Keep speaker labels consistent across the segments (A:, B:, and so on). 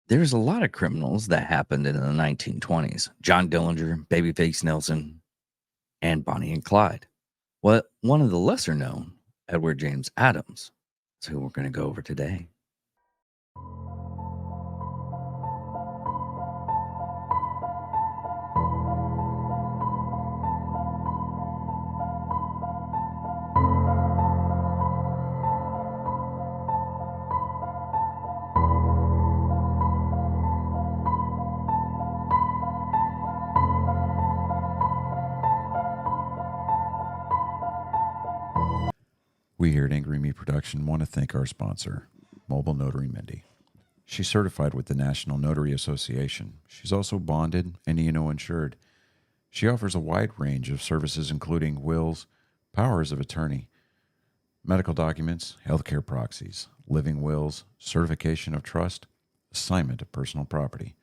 A: There's a lot of criminals that happened in the 1920s. John Dillinger, Babyface Nelson, and Bonnie and Clyde. Well, one of the lesser known, Edward James Adams, is who we're going to go over today.
B: We here at Angry Me Production want to thank our sponsor, Mobile Notary Mindy. She's certified with the National Notary Association. She's also bonded and E&O insured. She offers a wide range of services including wills, powers of attorney, medical documents, healthcare proxies, living wills, certification of trust, assignment of personal property,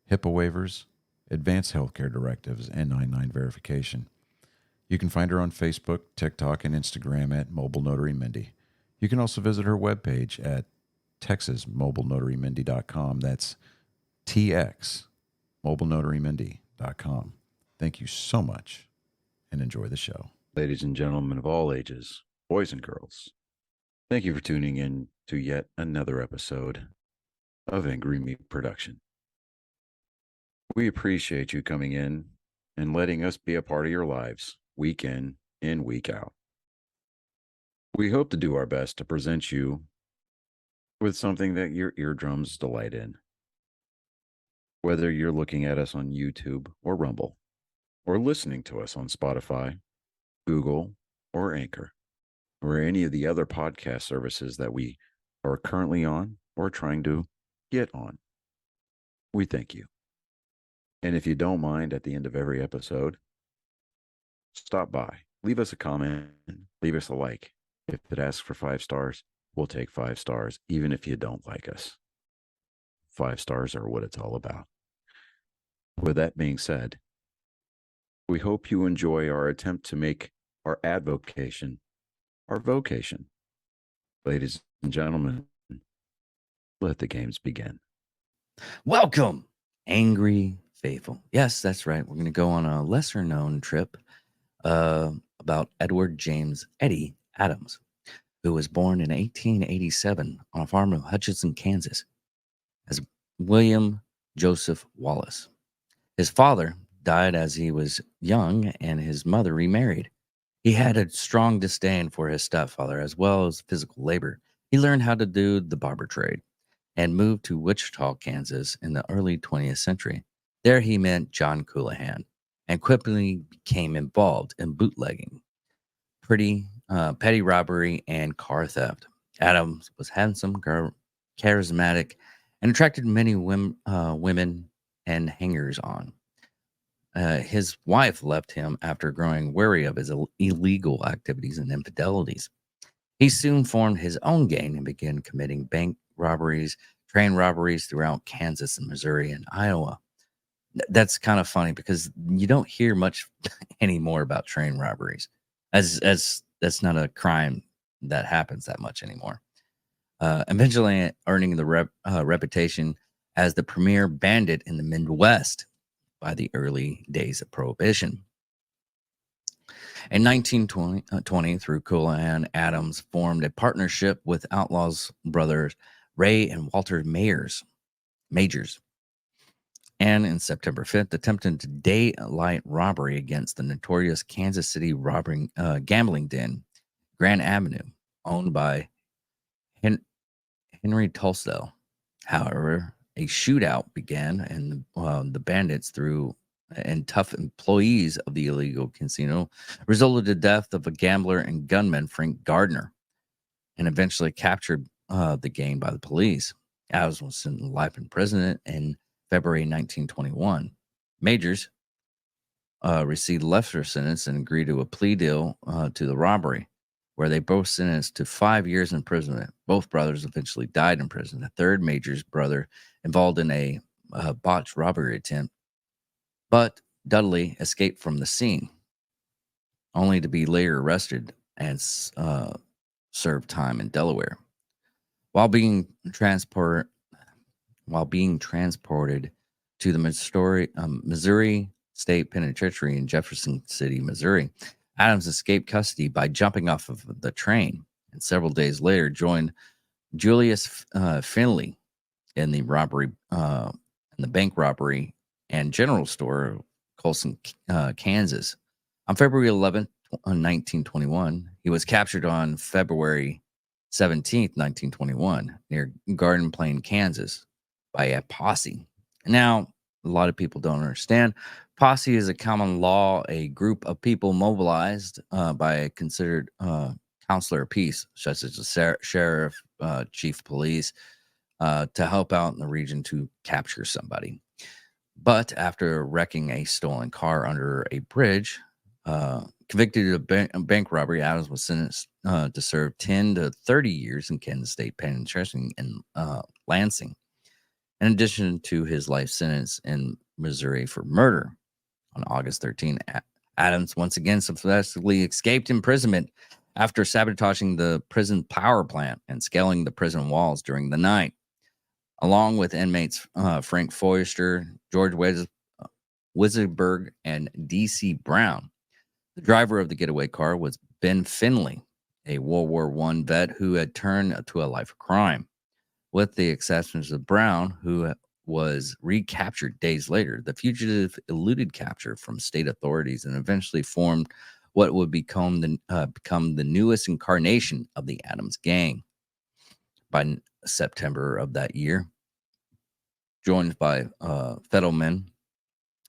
B: HIPAA waivers, advanced healthcare directives, and 99 verification. You can find her on Facebook, TikTok, and Instagram at Mobile Notary Mindy. You can also visit her webpage at TexasMobileNotaryMindy.com. That's TX, MobileNotaryMindy.com. Thank you so much and enjoy the show.
C: Ladies and gentlemen of all ages, boys and girls, thank you for tuning in to yet another episode of Angry Me Production. We appreciate you coming in and letting us be a part of your lives, week in and week out. We hope to do our best to present you with something that your eardrums delight in. Whether you're looking at us on YouTube or Rumble, or listening to us on Spotify, Google, or Anchor, or any of the other podcast services that we are currently on or trying to get on, we thank you. And if you don't mind, at the end of every episode, stop by, leave us a comment, leave us a like. If it asks for 5 stars, we'll take 5 stars, even if you don't like us. 5 stars are what it's all about. With that being said, we hope you enjoy our attempt to make our advocation our vocation. Ladies and gentlemen, let the games begin.
A: Welcome, Angry Faithful. Yes, that's right. We're going to go on a lesser known trip about Edward James Eddie Adams, who was born in 1887 on a farm in Hutchinson, Kansas, as William Joseph Wallace. His father died as he was young, and his mother remarried. He had a strong disdain for his stepfather as well as physical labor. He learned how to do the barber trade and moved to Wichita, Kansas in the early 20th century. There he met John Coulihan and quickly became involved in bootlegging, petty robbery, and car theft. Adams was handsome, charismatic, and attracted many women and hangers-on. His wife left him after growing wary of his illegal activities and infidelities. He soon formed his own gang and began committing bank robberies, train robberies throughout Kansas and Missouri and Iowa. That's kind of funny because you don't hear much anymore about train robberies, as that's not a crime that happens that much anymore. Eventually earning the reputation as the premier bandit in the Midwest by the early days of Prohibition. In 1920, through Coulihan, Adams formed a partnership with outlaws brothers Ray and Walter Majors. And in September 5th, attempted daylight robbery against the notorious Kansas City gambling den, Grand Avenue, owned by Henry Tulsdale. However, a shootout began, and the bandits and tough employees of the illegal casino resulted in the death of a gambler and gunman, Frank Gardner, and eventually captured the gang by the police. Adams was sentenced to life imprisonment in February 1921. Majors received lesser sentence and agreed to a plea deal to the robbery, where they both sentenced to 5 years imprisonment. Both brothers eventually died in prison. The third Major's brother involved in a botched robbery attempt, but Dudley escaped from the scene, only to be later arrested and served time in Delaware. While being transported while being transported to the Missouri State Penitentiary in Jefferson City, Missouri. Adams escaped custody by jumping off of the train, and several days later joined Julius Finley in the bank robbery and general store of Colson, Kansas. On February 11th, 1921, he was captured on February 17th, 1921, near Garden Plain, Kansas, by a posse. Now, a lot of people don't understand. Posse is a common law, a group of people mobilized by a considered counselor of peace, such as the sheriff, chief of police, to help out in the region to capture somebody. But after wrecking a stolen car under a bridge, convicted of bank robbery, Adams was sentenced to serve 10 to 30 years in Kansas State Penitentiary in Lansing, in addition to his life sentence in Missouri for murder. On August 13, Adams once again successfully escaped imprisonment after sabotaging the prison power plant and scaling the prison walls during the night. Along with inmates Frank Foister, George Wissenberg, and D.C. Brown. The driver of the getaway car was Ben Finley, a World War I vet who had turned to a life of crime. With the exceptions of Brown, who was recaptured days later, the fugitive eluded capture from state authorities and eventually formed what would become the newest incarnation of the Adams Gang. By September of that year, joined by Fettelman,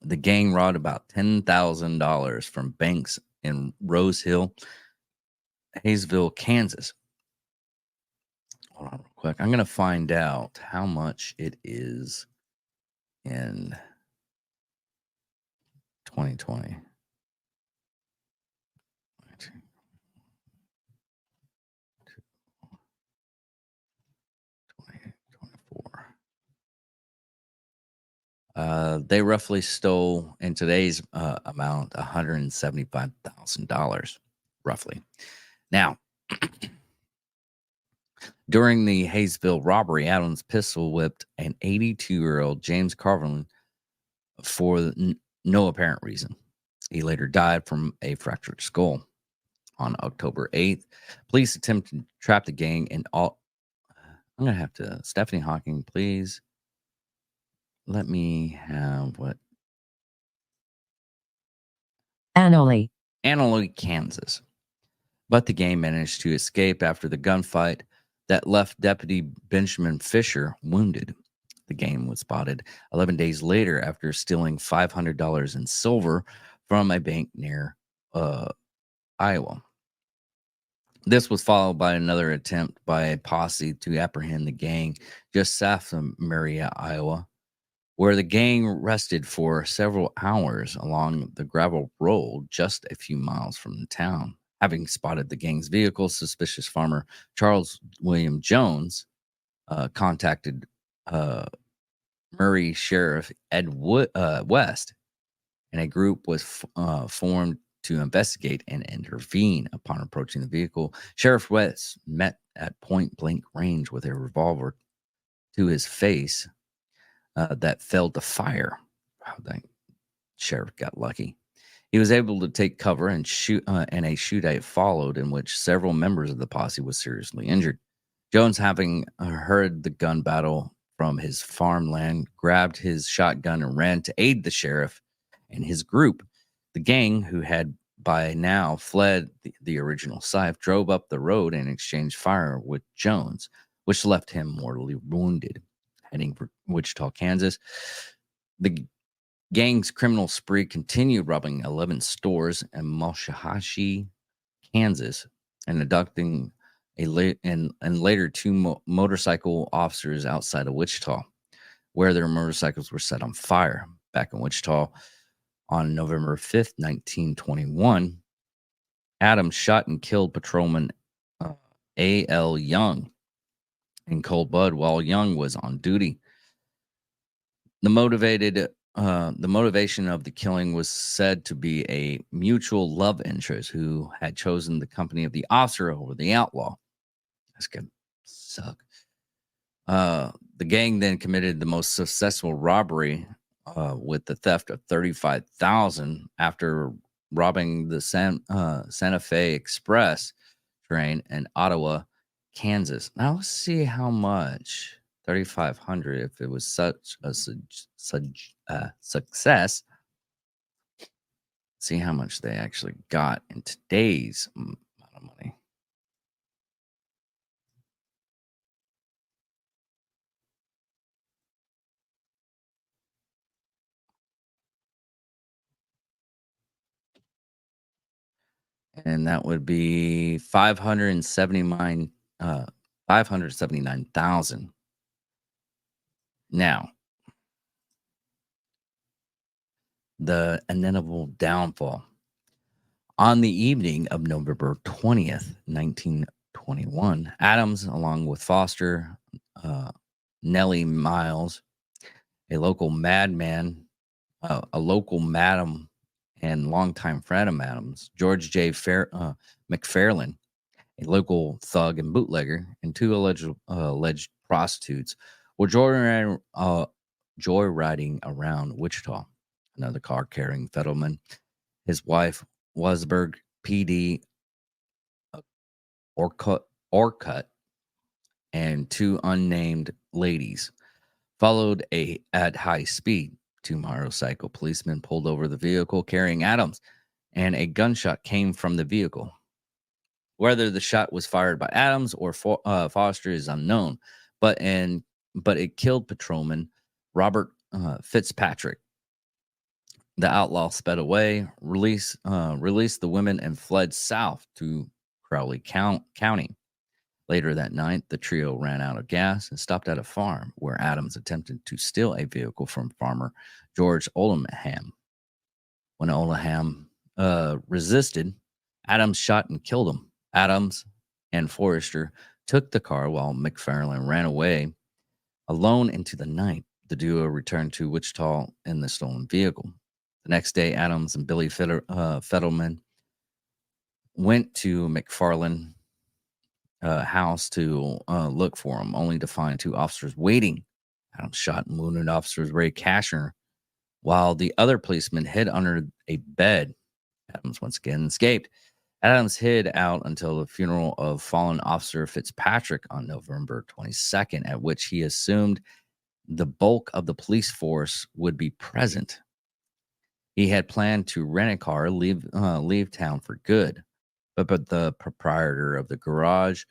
A: the gang robbed about $10,000 from banks in Rose Hill, Hayesville, Kansas. Hold on real quick. I'm going to find out how much it is in 2020. 2024. They roughly stole, in today's amount, $175,000, roughly. Now, during the Hayesville robbery, Adams pistol whipped an 82-year-old James Carlin for no apparent reason. He later died from a fractured skull. On October 8th, police attempted to trap the gang in all. I'm going to have to. Stephanie Hawking, please. Let me have what?
D: Annalee,
A: Kansas. But the gang managed to escape after the gunfight that left Deputy Benjamin Fisher wounded. The gang was spotted 11 days later after stealing $500 in silver from a bank near Iowa. This was followed by another attempt by a posse to apprehend the gang just south of Marietta, Iowa, where the gang rested for several hours along the gravel road just a few miles from the town. Having spotted the gang's vehicle, suspicious farmer Charles William Jones contacted Murray Sheriff Ed West, and a group was formed to investigate and intervene. Upon approaching the vehicle, Sheriff West met at point-blank range with a revolver to his face that failed to fire. Wow, that sheriff got lucky. He was able to take cover and shoot, and a shootout followed in which several members of the posse was seriously injured. Jones, having heard the gun battle from his farmland, grabbed his shotgun and ran to aid the sheriff and his group. The gang, who had by now fled the original site, drove up the road and exchanged fire with Jones, which left him mortally wounded. Heading for Wichita, Kansas, the gang's criminal spree continued, robbing 11 stores in Malshahashi, Kansas, and abducting later two motorcycle officers outside of Wichita, where their motorcycles were set on fire. Back in Wichita, on November 5th, 1921, Adams shot and killed patrolman A.L. Young in cold blood while Young was on duty. The motivation of the killing was said to be a mutual love interest who had chosen the company of the officer over the outlaw. That's gonna suck. The The gang then committed the most successful robbery with the theft of 35,000 after robbing the Santa Fe Express train in Ottawa, Kansas. Now let's see how much 3,500 if it was such a success. See how much they actually got in today's amount of money. And that would be 579,000. Now, the inevitable downfall. On the evening of November 20th, 1921, Adams, along with Foster, Nellie Miles, a local madman, a local madam, and longtime friend of Adams, George J. McFarlane, a local thug and bootlegger, and two alleged prostitutes were joyriding around Wichita. Another car carrying Fettelman, his wife, Wasberg PD Orcutt, and two unnamed ladies followed at high speed. Two motorcycle policemen pulled over the vehicle carrying Adams, and a gunshot came from the vehicle. Whether the shot was fired by Adams or Foster is unknown, but it killed patrolman Robert Fitzpatrick. The outlaw sped away, released the women, and fled south to Crowley County. Later that night, the trio ran out of gas and stopped at a farm where Adams attempted to steal a vehicle from farmer George Oldham. When Oldham resisted, Adams shot and killed him. Adams and Forrester took the car while McFarlane ran away alone into the night. The duo returned to Wichita in the stolen vehicle. The next day, Adams and Billy Fettelman went to McFarlane house to look for him, only to find two officers waiting. Adams shot and wounded officers Ray Cashner, while the other policeman hid under a bed. Adams once again escaped. Adams hid out until the funeral of fallen officer Fitzpatrick on November 22nd, at which he assumed the bulk of the police force would be present. He had planned to rent a car, leave town for good, but the proprietor of the garage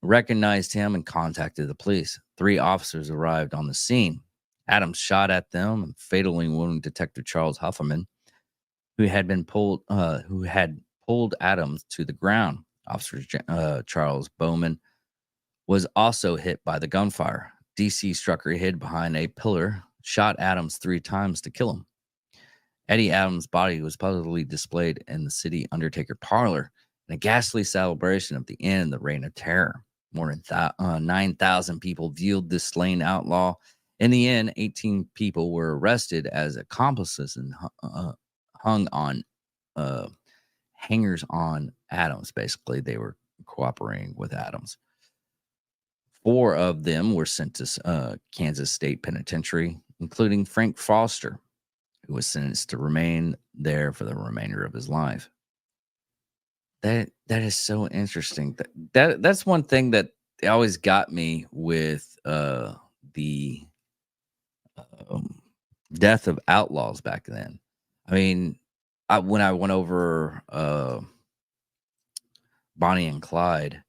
A: recognized him and contacted the police. 3 officers arrived on the scene. Adams shot at them and fatally wounded Detective Charles Hufferman, who had pulled Adams to the ground. Officer Charles Bowman was also hit by the gunfire. DC Strucker hid behind a pillar, shot Adams 3 times to kill him. Eddie Adams' body was publicly displayed in the city Undertaker parlor in a ghastly celebration of the end of the Reign of Terror. More than 9,000 people viewed this slain outlaw. In the end, 18 people were arrested as accomplices and hung on hangers on Adams. Basically, they were cooperating with Adams. 4 of them were sent to Kansas State Penitentiary, including Frank Foster, who was sentenced to remain there for the remainder of his life. That is so interesting. That's one thing that always got me with the death of outlaws back then. I mean, when I went over Bonnie and Clyde,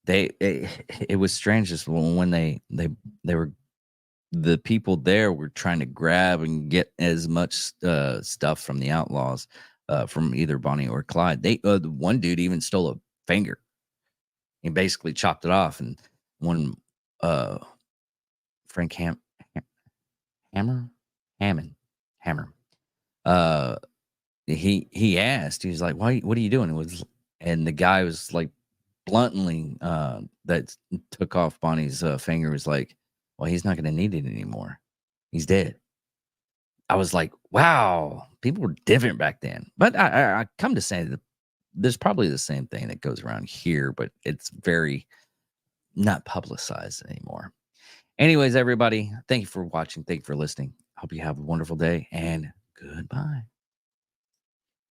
A: it was strange just when they were, the people there were trying to grab and get as much stuff from the outlaws, from either Bonnie or Clyde. The one dude even stole a finger. He basically chopped it off, and when Frank Hammond, he asked, he was like, "Why? What are you doing?" And the guy was like, bluntly, that took off Bonnie's finger, was like, "Well, he's not going to need it anymore. He's dead." I was like, "Wow, people were different back then." But I come to say that there's probably the same thing that goes around here, but it's very not publicized anymore. Anyways, everybody, thank you for watching. Thank you for listening. Hope you have a wonderful day and goodbye.